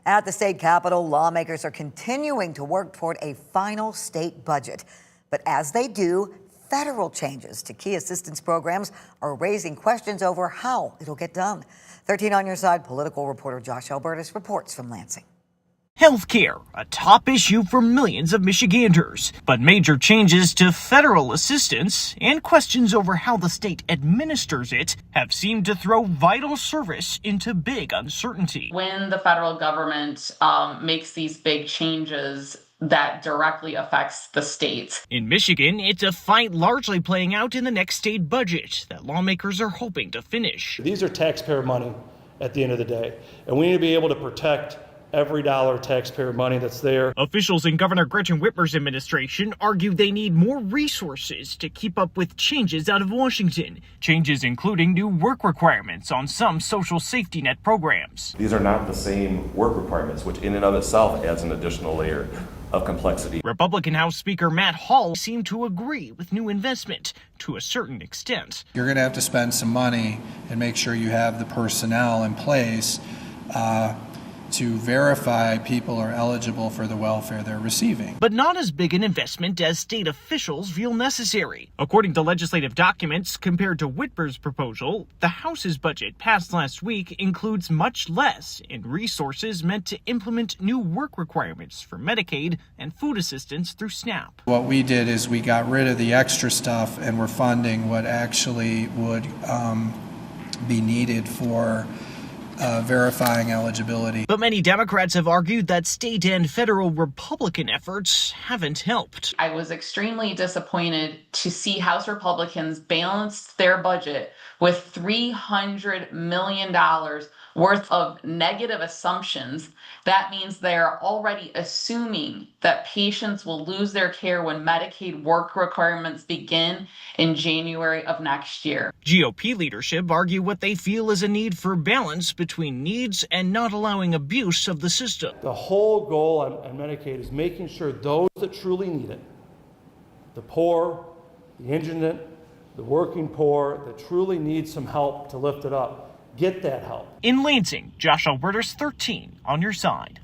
At the state capitol, lawmakers are continuing to work toward a final state budget. But as they do, federal changes to key assistance programs are raising questions over how it'll get done. 13 on your side, political reporter Josh Albertus reports from Lansing. Healthcare, a top issue for millions of Michiganders, but major changes to federal assistance and questions over how the state administers it have seemed to throw vital service into big uncertainty. When the federal government makes these big changes, that directly affects the states. In Michigan, it's a fight largely playing out in the next state budget that lawmakers are hoping to finish. These are taxpayer money at the end of the day, and we need to be able to protect every dollar of taxpayer money that's there. Officials in Governor Gretchen Whitmer's administration argue they need more resources to keep up with changes out of Washington. Changes including new work requirements on some social safety net programs. These are not the same work requirements, which in and of itself adds an additional layer of complexity. Republican House Speaker Matt Hall seemed to agree with new investment to a certain extent. You're going to have to spend some money and make sure you have the personnel in place to verify people are eligible for the welfare they're receiving. But not as big an investment as state officials feel necessary. According to legislative documents, compared to Whitmer's proposal, the House's budget passed last week includes much less in resources meant to implement new work requirements for Medicaid and food assistance through SNAP. What we did is we got rid of the extra stuff and we're funding what actually would be needed for verifying eligibility. But many Democrats have argued that state and federal Republican efforts haven't helped. I was extremely disappointed to see House Republicans balance their budget with $300 million worth of negative assumptions. That means they're already assuming that patients will lose their care when Medicaid work requirements begin in January of next year. GOP leadership argue what they feel is a need for balance between needs and not allowing abuse of the system. The whole goal on Medicaid is making sure those that truly need it, the poor, the indigent, the working poor, that truly need some help to lift it up, get that help. In Lansing, Josh Albertus, 13 on your side.